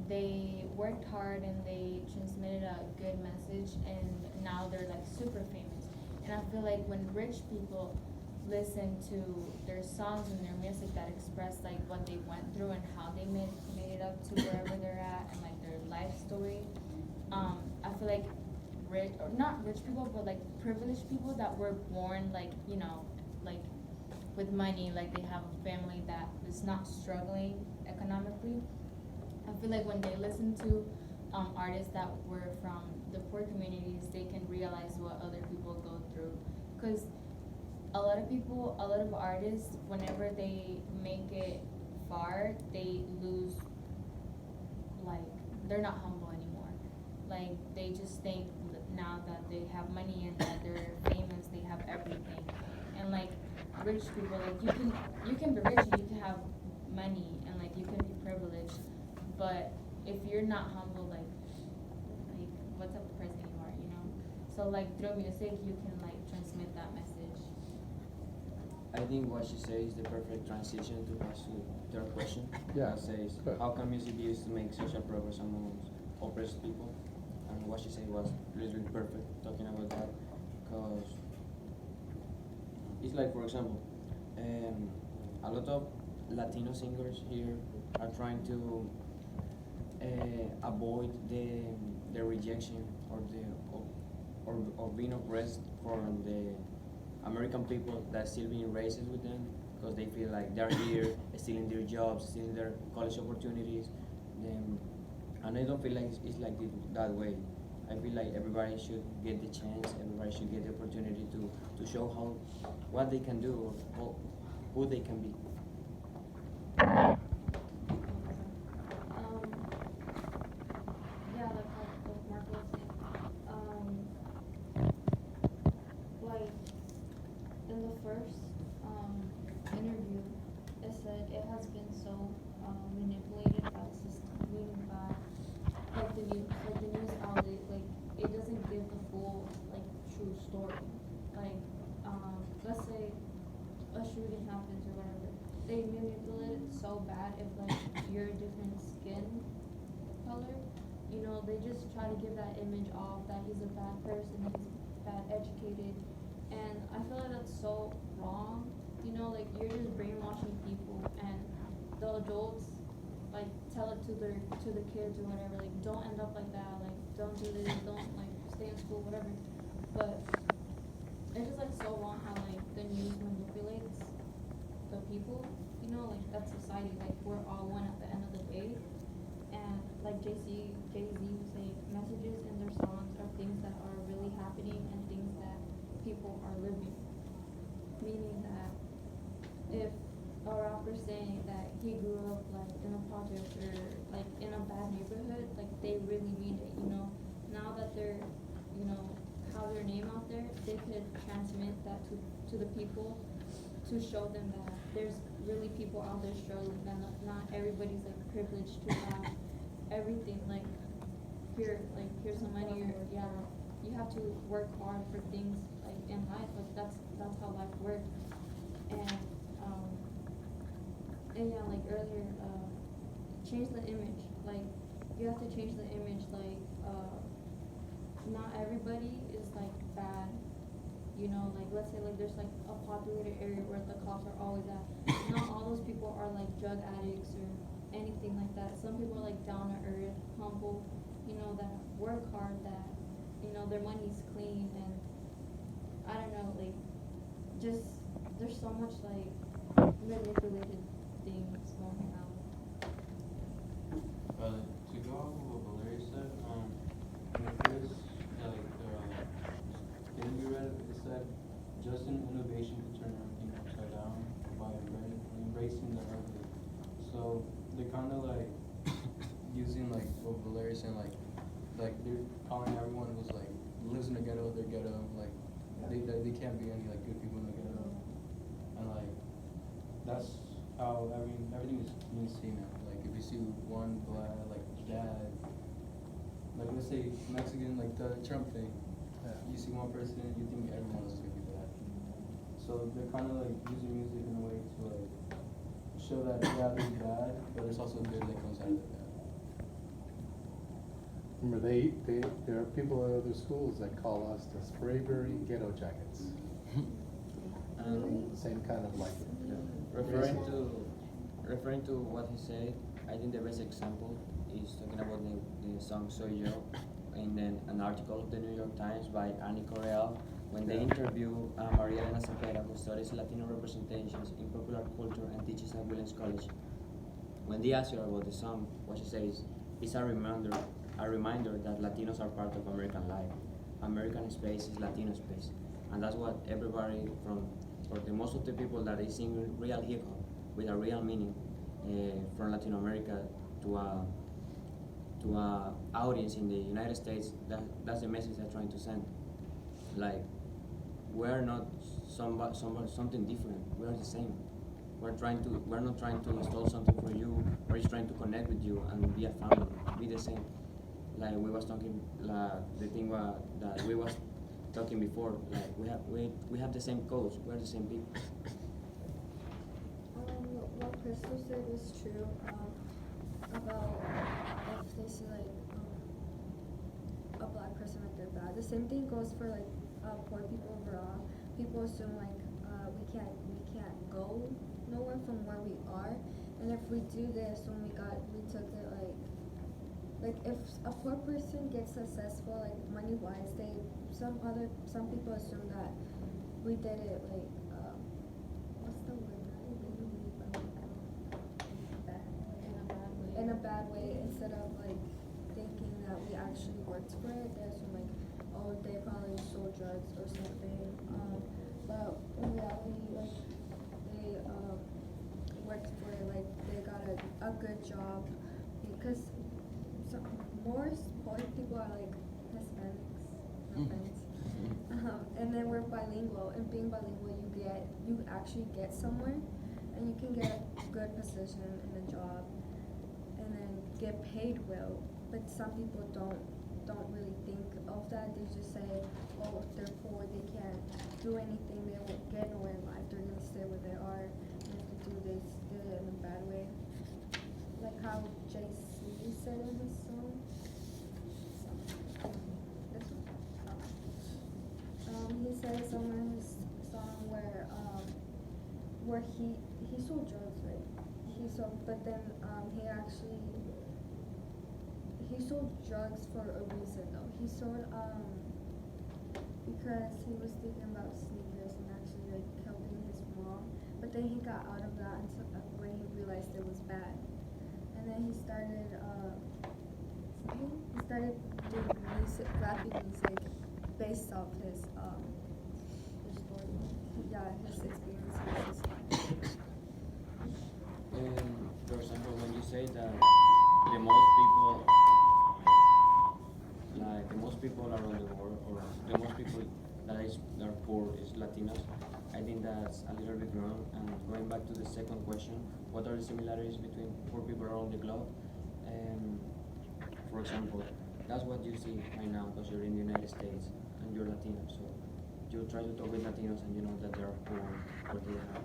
they worked hard and they transmitted a good message, and now they're like super famous. And I feel like when rich people listen to their songs and their music that express like what they went through and how they made it up to wherever they're at, and like their life story, I feel like rich, or not rich people, but like privileged people that were born like, like with money, like they have a family that is not struggling economically. I feel like when they listen to artists that were from the poor communities, they can realize what other people go through. Because a lot of people, a lot of artists, whenever they make it far, they lose, like, they're not humble anymore. Like, they just think now that they have money and that they're famous, they have everything. And like rich people, like you can be rich and you can have money and like you can be privileged, but if you're not humble, like what type of person you are, you know? So like through music, you can like transmit that message. I think what she says is the perfect transition to pass to third question. Yeah. That says, Good. how can music be used to make social progress among oppressed people? And what she said was really perfect, talking about that, because it's like, for example, a lot of Latino singers here are trying to avoid the rejection or or being oppressed from the American people that's still being racist with them, because they feel like they're here, stealing their jobs, stealing their college opportunities. Then, and I don't feel like it's like that way. I feel like everybody should get the chance, everybody should get the opportunity to show what they can do, or who they can be. Um, yeah, like Mark was saying, like in the first interview, it said it has been so manipulated by the system, meaning by like the news outlet, like it doesn't give the full like true story. Like let's say a shooting happens or whatever, they manipulate it so bad if like you're a different skin color, they just try to give that image off that he's a bad person, he's bad educated, and I feel like that's so wrong. Like you're just brainwashing people, and the adults like tell it to the kids or whatever, like don't end up like that, like don't do this, don't like stay in school, whatever. But it's just like so wrong how like the news manipulates the people, like that's society, like we're all one at the end of the day. And like Jay-Z would say, messages in their songs are things that are really happening and things that people are living. Meaning that if a rapper saying that he grew up like in a project or like in a bad neighborhood, like they really mean it. Now that they're, have their name out there, they could transmit that to the people, to show them that there's really people out there struggling, that not everybody's like privileged to have everything. Like here's some money, or yeah, you have to work hard for things like in life. Like that's how life works. And yeah, like earlier, change the image. Like you have to change the image. Like not everybody is like bad. Like let's say like there's like a populated area where the cops are always at. Not all those people are like drug addicts or anything like that. Some people are like down to earth, humble, that work hard, that their money's clean, and I don't know, like just there's so much like manipulated things going on. To go off of what Valeria said, in the first, thing you read, it said, just an innovation could turn everything upside down by embracing the ugly. So they're kind of like using like what Valeria said, like they're calling everyone who's like lives in the ghetto, they're ghetto, like they can't be any like good people in the ghetto, and like that's how everything is being seen now. Like if you see one black like dad, like let's say Mexican, like the Trump thing, you see one person, you think everyone else is gonna be bad. So they're kind of like using music in a way to like show that yeah, there's bad, but there's also good that comes out of the bad. Remember, there are people at other schools that call us the Sprayberry Ghetto Jackets. Same kind of like, Referring to what he said, I think the best example is talking about the song Soy Yo, and then an article of the New York Times by Annie Correal, when they interview Maria Elena Cepeda, who studies Latino representations in popular culture and teaches at Williams College. When they ask her about the song, what she says is a reminder that Latinos are part of American life. American space is Latino space, and that's what everybody or the most of the people that is singing real hip hop with a real meaning from Latin America to a audience in the United States. That's the message they're trying to send. Like, we're not something different. We are the same. We're not trying to install something for you. We're just trying to connect with you and be a family, be the same. Like we was talking, the thing that we was talking before. Like we have the same codes. We're the same people. What Crystal said was true about if they see like a black person like they're bad. The same thing goes for like poor people overall. People assume like we can't go nowhere from where we are, and if we do this when we took it like if a poor person gets successful like money wise, some people assume that we did it like what's the word? In a bad way, instead of like thinking that we actually worked for it. They assume like, oh, they probably sold drugs or something. But in reality, like they worked for it. Like they got a good job because more poor people are like Hispanics, no offense. And then we're bilingual, and being bilingual, you actually get somewhere, and you can get a good position in a job, and then get paid well. But some people don't really think of that. They just say, oh, if they're poor, they can't do anything. They won't get nowhere in life. They're gonna stay where they are. And if they do this, do it in a bad way. Like how JC said in his song. He said somewhere in his song where he sold drugs, right? But then he sold drugs for a reason though. He sold because he was thinking about sneakers and actually like helping his mom. But then he got out of that when he realized it was bad. And then he started doing music, rapping music based off his story. Yeah, his experiences. For example, when you say that the most people around the world, or the most people that are poor is Latinos, I think that's a little bit wrong. And going back to the second question, what are the similarities between poor people around the globe? For example, that's what you see right now because you're in the United States and you're Latino. So you try to talk with Latinos and you know that they are poor or they have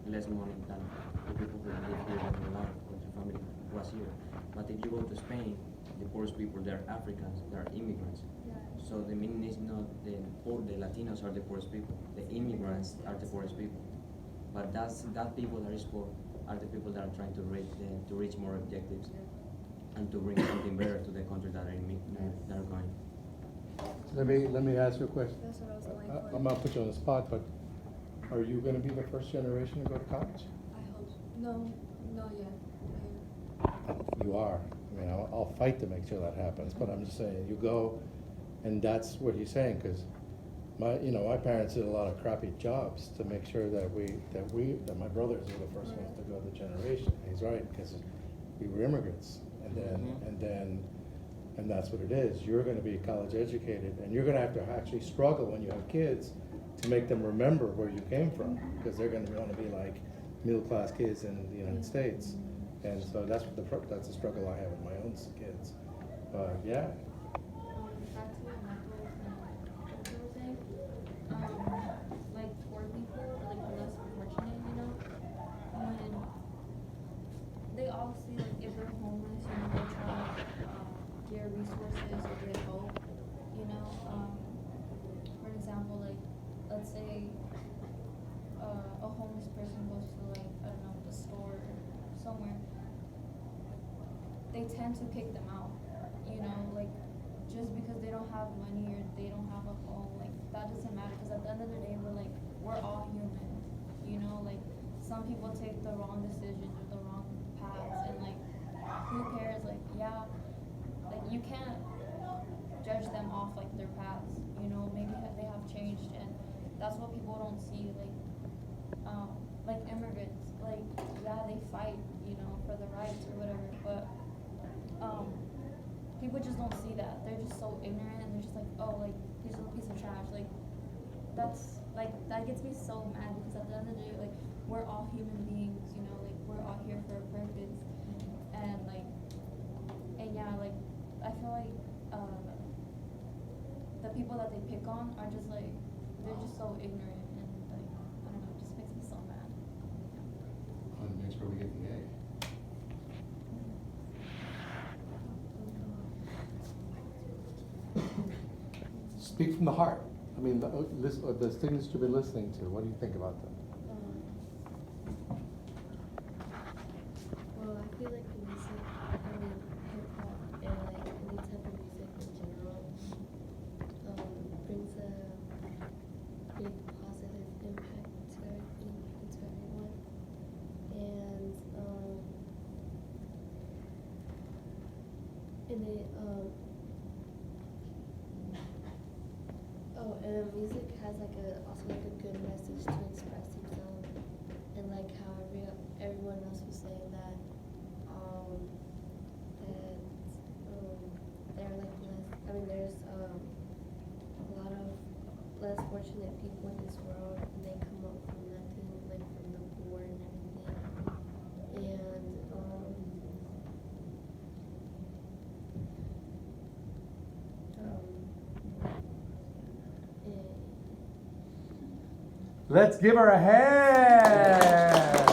less money than the people who live here in their life or their family was here. But if you go to Spain, the poorest people, they're Africans, they're immigrants. Yeah. So the meaning is not the Latinos are the poorest people. The immigrants are the poorest people. But that people that is poor are the people that are trying to reach more objectives and to bring something better to the country that are going. let me ask you a question. That's what I was going for. I'm gonna put you on the spot, but are you gonna be the first generation to go to college? I hope so. No yet. You are. I mean, I'll fight to make sure that happens, but I'm just saying, you go, and that's what he's saying, because my parents did a lot of crappy jobs to make sure that my brothers were the first ones to go the generation. He's right, because we were immigrants, and that's what it is. You're going to be college educated, and you're going to have to actually struggle when you have kids to make them remember where you came from, because they're going to want to be like middle class kids in the United States. And so that's the struggle I have with my own kids. But yeah. Back to what Michael was saying, like poor people, or like the less fortunate, when they all see like if they're homeless, they try to get resources person goes to like, I don't know, the store or somewhere, they tend to kick them out, you know, like, just because they don't have money or they don't have a home, like, that doesn't matter, because at the end of the day, we're all human, you know, like, some people take the wrong decisions or the wrong paths, and like, who cares, like, yeah, like, you can't judge them off, like, their paths, you know, maybe they have changed, and that's what people don't see, like immigrants, like, yeah, they fight, you know, for the rights or whatever, but, people just don't see that. They're just so ignorant, and they're just like, oh, like, he's a piece of trash. Like, that gets me so mad, because at the end of the day, like, we're all human beings, you know, like, we're all here for a purpose, and yeah, like, I feel like, the people that they pick on are just like, they're just so ignorant, and like, I don't know, it just makes me so mad. And that's where we get the A. Speak from the heart. I mean, the things you've been listening to, what do you think about them? Well, I feel like the music, I mean, hip hop and like any type of music in general, brings a big positive impact to everything and to everyone. And music has like also like a good message to express yourself, and like how everyone else was saying that they're like less. I mean, there's a lot of less fortunate people in this world, and they come up from nothing, like from the poor and everything, and Let's give her a hand.